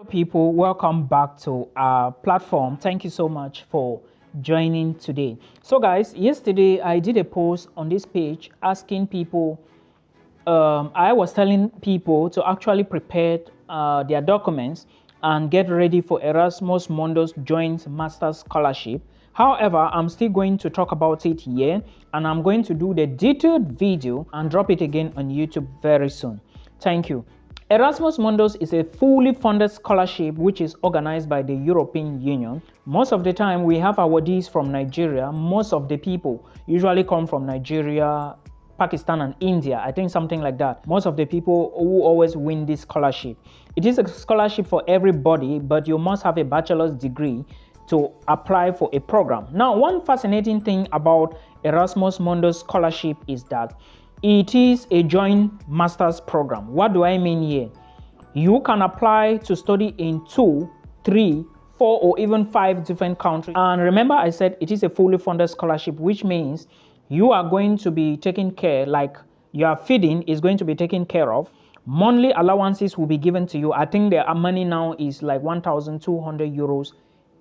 people, welcome back to our platform. Thank you so much for joining today. So guys, yesterday I did a post on this page asking people, I was telling people to actually prepare their documents and get ready for Erasmus Mundus Joint Master's Scholarship. However, I'm still going to talk about it here, and I'm going to do the detailed video and drop it again on YouTube very soon. Thank you. Erasmus Mundus is a fully funded scholarship which is organized by the European Union. Most of the time we have awardees from Nigeria. Most of the people usually come from Nigeria, Pakistan and India. I think something like that. Most of the people who always win this scholarship. It is a scholarship for everybody, but you must have a bachelor's degree to apply for a program. Now, one fascinating thing about Erasmus Mundus scholarship is that it is a joint master's program. What do I mean here? You can apply to study in 2, 3, 4, or even 5 different countries. And remember, I said it is a fully funded scholarship, which means you are going to be taken care, like your feeding is going to be taken care of. Monthly allowances will be given to you. I think the money now is like 1,200 euros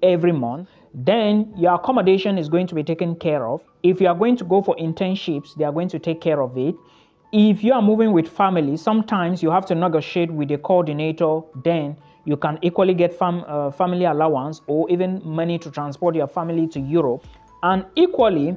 every month. Then your accommodation is going to be taken care of. If you are going to go for internships, they are going to take care of it. If you are moving with family, sometimes you have to negotiate with the coordinator. Then you can equally get family allowance or even money to transport your family to Europe. And equally,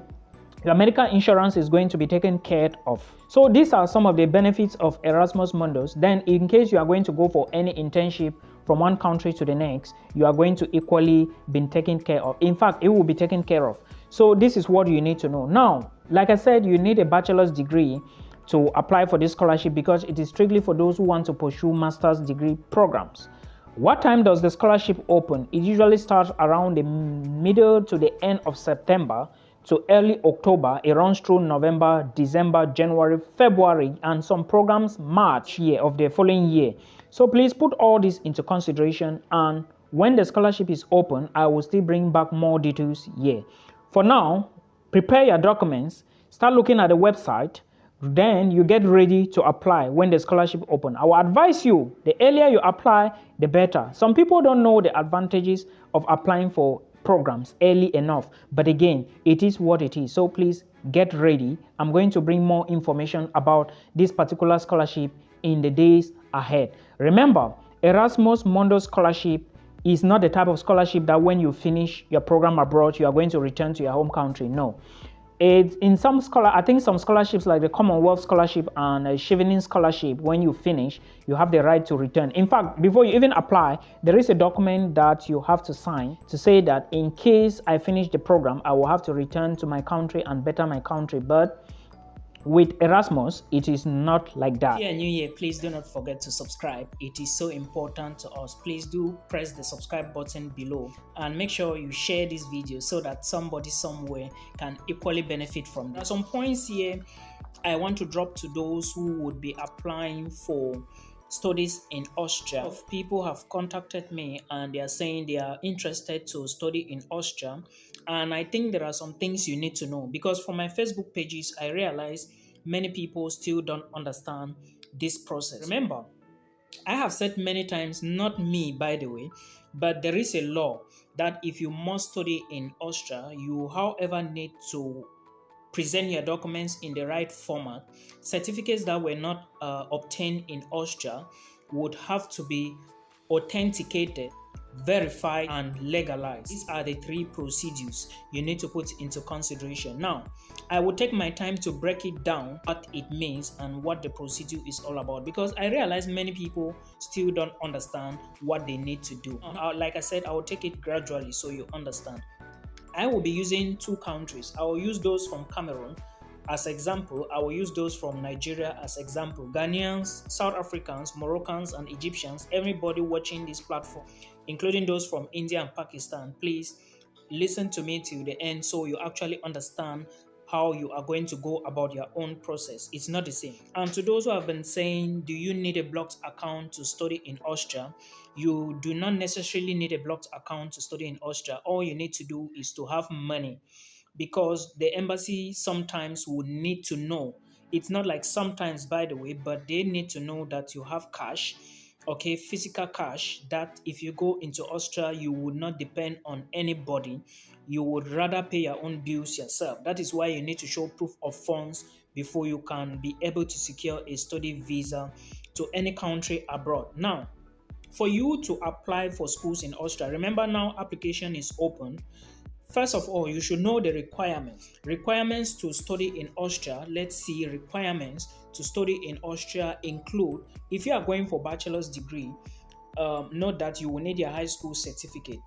your medical insurance is going to be taken care of. So these are some of the benefits of Erasmus Mundus. Then in case you are going to go for any internship from one country to the next, you are going to equally be taken care of. In fact, it will be taken care of. So this is what you need to know. Now, like I said, you need a bachelor's degree to apply for this scholarship because it is strictly for those who want to pursue master's degree programs. What time does the scholarship open? It usually starts around the middle to the end of September to early October. It runs through November, December, January, February, and some programs March of the following year. So please put all this into consideration, and when the scholarship is open, I will still bring back more details here. For now, prepare your documents, start looking at the website, then you get ready to apply when the scholarship open. I will advise you, the earlier you apply, the better. Some people don't know the advantages of applying for programs early enough, but again, it is what it is. So please get ready. I'm going to bring more information about this particular scholarship in the days ahead. Remember, Erasmus Mundus scholarship is not the type of scholarship that when you finish your program abroad, you are going to return to your home country. No. In some I think some scholarships like the Commonwealth Scholarship and a Chevening Scholarship, when you finish, you have the right to return. In fact, before you even apply, there is a document that you have to sign to say that in case I finish the program, I will have to return to my country and better my country. But with Erasmus, it is not like that. If you are new here, please do not forget to subscribe. It is so important to us. Please do press the subscribe button below and make sure you share this video so that somebody somewhere can equally benefit from it. There are some points here I want to drop to those who would be applying for studies in Austria. People have contacted me and they are saying they are interested to study in Austria, and I think there are some things you need to know, because from my Facebook pages I realize many people still don't understand this process. Remember, I have said many times, not me by the way, but there is a law that if you must study in Austria, you however need to present your documents in the right format. Certificates that were not obtained in Austria would have to be authenticated, verified, and legalized. These are the 3 procedures you need to put into consideration. Now, I will take my time to break it down, what it means and what the procedure is all about, because I realize many people still don't understand what they need to do. Like I said, I will take it gradually so you understand. I will be using 2 countries. I will use those from Cameroon as example. I will use those from Nigeria as example. Ghanaians, South Africans, Moroccans, and Egyptians, everybody watching this platform, including those from India and Pakistan, please listen to me till the end so you actually understand how you are going to go about your own process. It's not the same. And to those who have been saying, do you need a blocked account to study in Austria? You do not necessarily need a blocked account to study in Austria. All you need to do is to have money, because the embassy sometimes would need to know. It's not like sometimes, by the way, but they need to know that you have cash okay, physical cash, that if you go into Austria, you would not depend on anybody. You would rather pay your own bills yourself. That is why you need to show proof of funds before you can be able to secure a study visa to any country abroad. Now, for you to apply for schools in Austria, remember now application is open. First of all, you should know the requirements. Requirements to study in Austria. Let's see, requirements to study in Austria include, if you are going for bachelor's degree, note that you will need your high school certificate.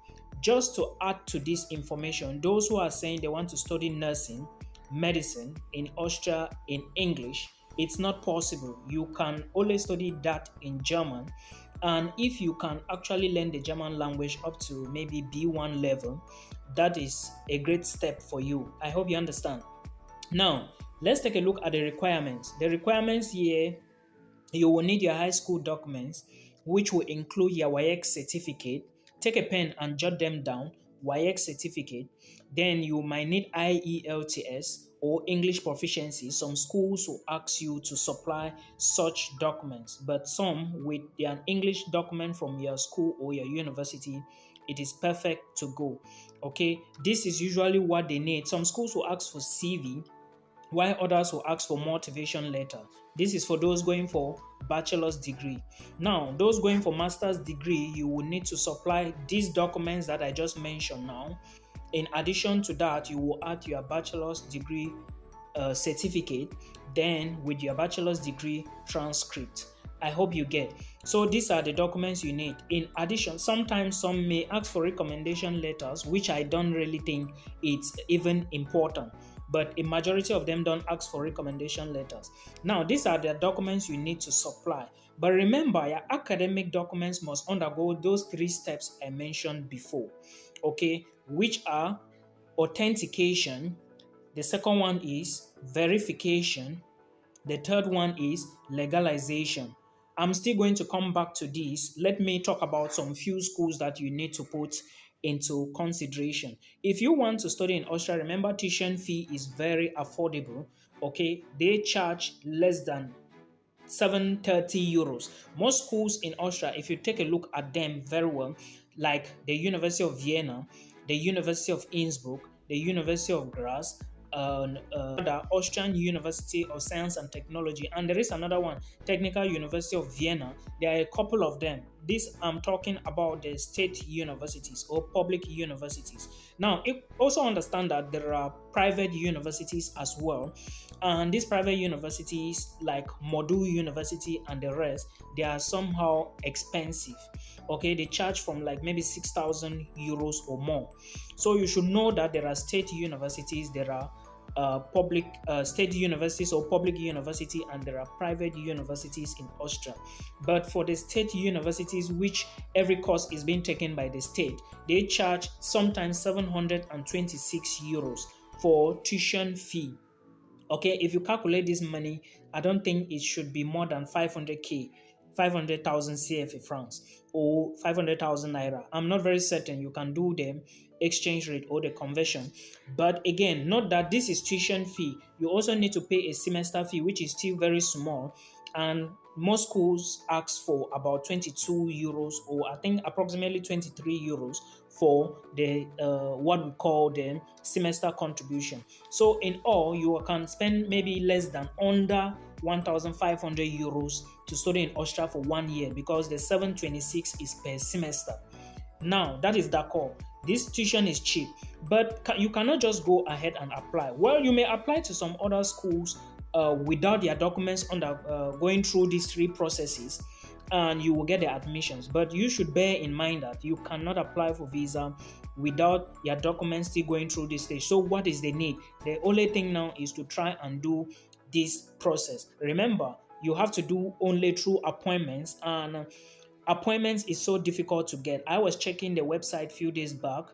Just to add to this information, those who are saying they want to study nursing, medicine in Austria in English, it's not possible. You can only study that in German. And if you can actually learn the German language up to maybe B1 level, that is a great step for you. I hope you understand. Now, let's take a look at the requirements. The requirements here, you will need your high school documents, which will include your WAEC certificate. Take a pen and jot them down. WAEC certificate. Then you might need IELTS or English proficiency. Some schools will ask you to supply such documents, but some with an English document from your school or your university, it is perfect to go. Okay, this is usually what they need. Some schools will ask for CV, while others will ask for motivation letter. This is for those going for bachelor's degree. Now, those going for master's degree, you will need to supply these documents that I just mentioned now. In addition to that, you will add your bachelor's degree certificate, then with your bachelor's degree transcript. I hope you get. So these are the documents you need. In addition, sometimes some may ask for recommendation letters, which I don't really think it's even important. But a majority of them don't ask for recommendation letters. Now, these are the documents you need to supply. But remember, your academic documents must undergo those 3 steps I mentioned before, okay, which are authentication. The second one is verification. The third one is legalization. I'm still going to come back to this. Let me talk about some few schools that you need to put into consideration. If you want to study in Austria, remember tuition fee is very affordable. Okay, they charge less than 730 euros. Most schools in Austria, if you take a look at them very well, like the University of Vienna, the University of Innsbruck, the University of Graz, the Austrian University of Science and Technology, and there is another one, Technical University of Vienna. There are a couple of them. This I'm talking about the state universities or public universities. Now, also understand that there are private universities as well, and these private universities like Module University and the rest, they are somehow expensive. Okay, they charge from like maybe 6,000 euros or more. So you should know that there are state universities, there are public state universities or public university, and there are private universities in Austria. But for the state universities, which every course is being taken by the state, they charge sometimes 726 euros for tuition fee. Okay, if you calculate this money, I don't think it should be more than 500k, 500,000 CFA francs or 500,000 naira. I'm not very certain. You can do the exchange rate or the conversion. But again, note that this is tuition fee. You also need to pay a semester fee, which is still very small. And most schools ask for about 22 euros, or I think approximately 23 euros for the what we call the semester contribution. So in all, you can spend maybe less than under 1,500 euros to study in Austria for 1 year, because the 726 is per semester. Now, that is the call. This tuition is cheap, but you cannot just go ahead and apply. Well, you may apply to some other schools without their documents going through these 3 processes, and you will get the admissions. But you should bear in mind that you cannot apply for visa without your documents still going through this stage. So what is the need? The only thing now is to try and do this process. Remember, you have to do only through appointments, and appointments is so difficult to get. I was checking the website a few days back,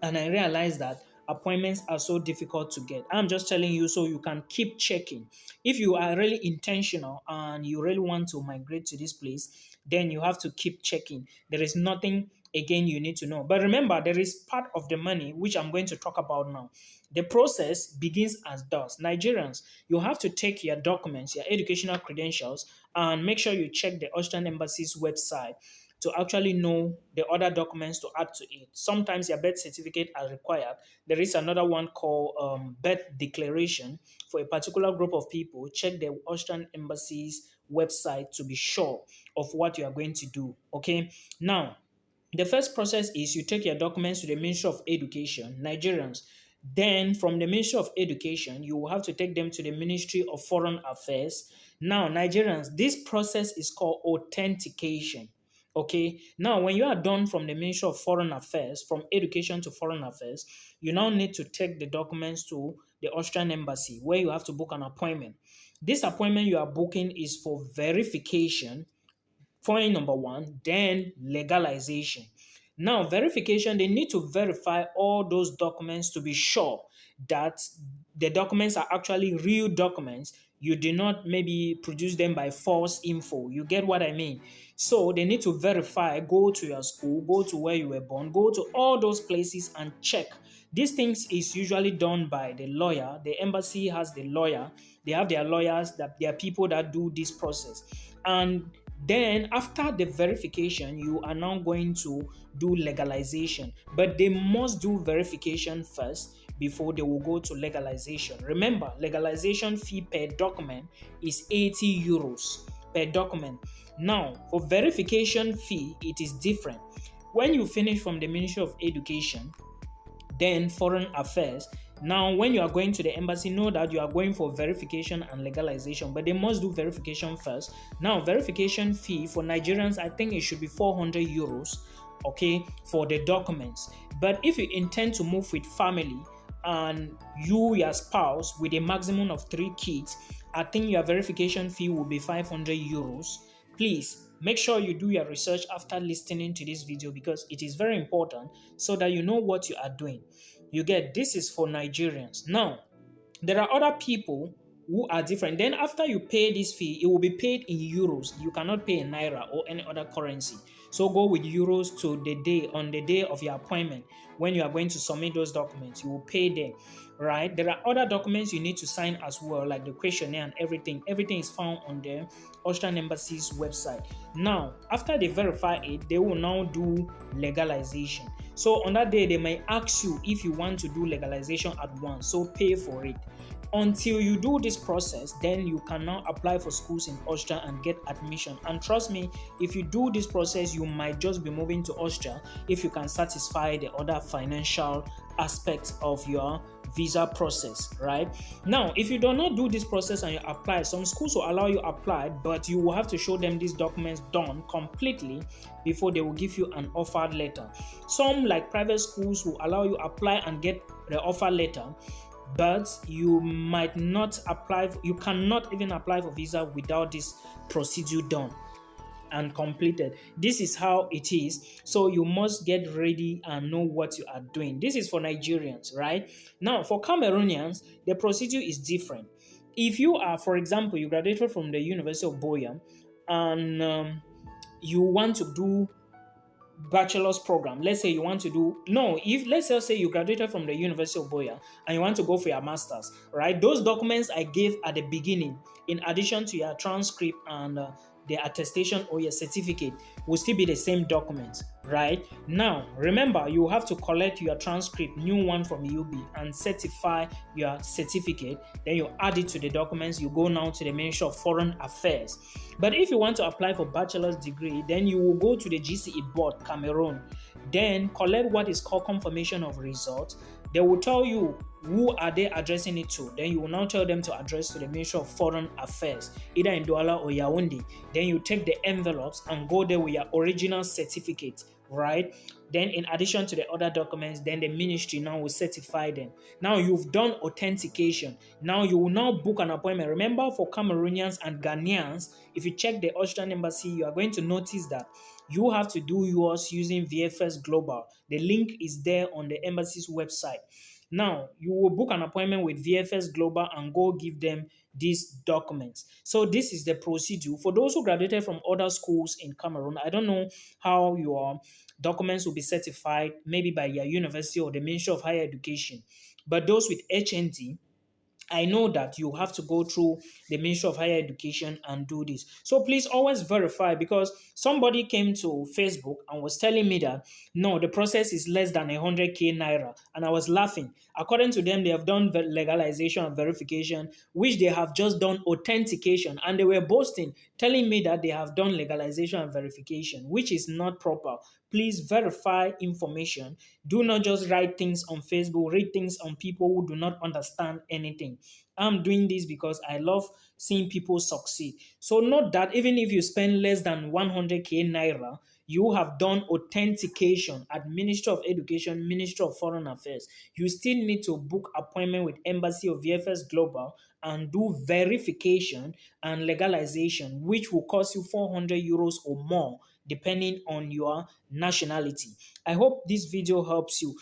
and I realized that appointments are so difficult to get. I'm just telling you so you can keep checking. If you are really intentional and you really want to migrate to this place, then you have to keep checking. There is nothing again you need to know. But remember, there is part of the money which I'm going to talk about now. The process begins as thus. Nigerians, you have to take your documents, your educational credentials, and make sure you check the Austrian Embassy's website to actually know the other documents to add to it. Sometimes your birth certificate are required. There is another one called birth declaration for a particular group of people. Check the Austrian Embassy's website to be sure of what you are going to do. Okay. Now, the first process is you take your documents to the Ministry of Education, Nigerians. Then, from the Ministry of Education, you will have to take them to the Ministry of Foreign Affairs. Now, Nigerians, this process is called authentication. Okay. Now, when you are done from the Ministry of Foreign Affairs, from Education to Foreign Affairs, you now need to take the documents to the Austrian Embassy, where you have to book an appointment. This appointment you are booking is for verification. Point number one, then legalization. Now, verification, they need to verify all those documents to be sure that the documents are actually real documents. You did not maybe produce them by false info. You get what I mean? So they need to verify, go to your school, go to where you were born, go to all those places and check. These things is usually done by the lawyer. The embassy has the lawyer. They have their lawyers, that there are people that do this process. And then after the verification, you are now going to do legalization. But they must do verification first before they will go to legalization. Remember, legalization fee per document is 80 euros per document. Now, for verification fee, it is different. When you finish from the Ministry of Education, then Foreign Affairs. Now, when you are going to the embassy, know that you are going for verification and legalization, but they must do verification first. Now, verification fee for Nigerians, I think it should be 400 euros, okay, for the documents. But if you intend to move with family and your spouse with a maximum of 3 kids, I think your verification fee will be 500 euros. Please make sure you do your research after listening to this video, because it is very important so that you know what you are doing. You get, this is for Nigerians. Now, there are other people who are different. Then after you pay this fee, it will be paid in euros. You cannot pay in naira or any other currency. So go with euros to the day, on the day of your appointment. When you are going to submit those documents, you will pay them, right? There are other documents you need to sign as well, like the questionnaire and everything. Everything is found on the Austrian Embassy's website. Now, after they verify it, they will now do legalization. So on that day, they may ask you if you want to do legalization at once, so pay for it. Until you do this process, then you can now apply for schools in Austria and get admission. And trust me, if you do this process, you might just be moving to Austria if you can satisfy the other financial aspects of your visa process, right? Now, if you do not do this process and you apply, some schools will allow you apply, but you will have to show them these documents done completely before they will give you an offer letter. Some, like private schools, will allow you apply and get the offer letter, but you might not apply, you cannot even apply for visa without this procedure done and completed. This is how it is. So you must get ready and know what you are doing. This is for Nigerians, right? Now, for Cameroonians, the procedure is different. If you are, for example, you graduated from the University of Boya and you want to do bachelor's program, let's say you want to do, no, if let's just say you graduated from the University of Boya and you want to go for your master's, right? Those documents I gave at the beginning, in addition to your transcript and the attestation or your certificate, will still be the same document, right? Now, remember, you have to collect your transcript, new one from UB, and certify your certificate. Then you add it to the documents. You go now to the Ministry of Foreign Affairs. But if you want to apply for bachelor's degree, then you will go to the GCE board, Cameroon, then collect what is called confirmation of results. They will tell you who are they addressing it to. Then you will now tell them to address to the Ministry of Foreign Affairs, either in Douala or Yaoundé. Then you take the envelopes and go there with your original certificate, right? Then in addition to the other documents, then the ministry now will certify them. Now you've done authentication. Now you will now book an appointment. Remember, for Cameroonians and Ghanaians, if you check the Austrian Embassy, you are going to notice that you have to do yours using VFS Global. The link is there on the embassy's website. Now, you will book an appointment with VFS Global and go give them these documents. So this is the procedure. For those who graduated from other schools in Cameroon, I don't know how your documents will be certified, maybe by your university or the Ministry of Higher Education. But those with HND, I know that you have to go through the Ministry of Higher Education and do this. So please always verify, because somebody came to Facebook and was telling me that no, the process is less than 100k naira. And I was laughing. According to them, they have done legalization and verification, which they have just done authentication. And they were boasting, telling me that they have done legalization and verification, which is not proper. Please verify information. Do not just write things on Facebook, read things on people who do not understand anything. I'm doing this because I love seeing people succeed. So note that even if you spend less than 100k naira, you have done authentication at Ministry of Education, Ministry of Foreign Affairs. You still need to book appointment with Embassy of VFS Global and do verification and legalization, which will cost you 400 euros or more, depending on your nationality. I hope this video helps you.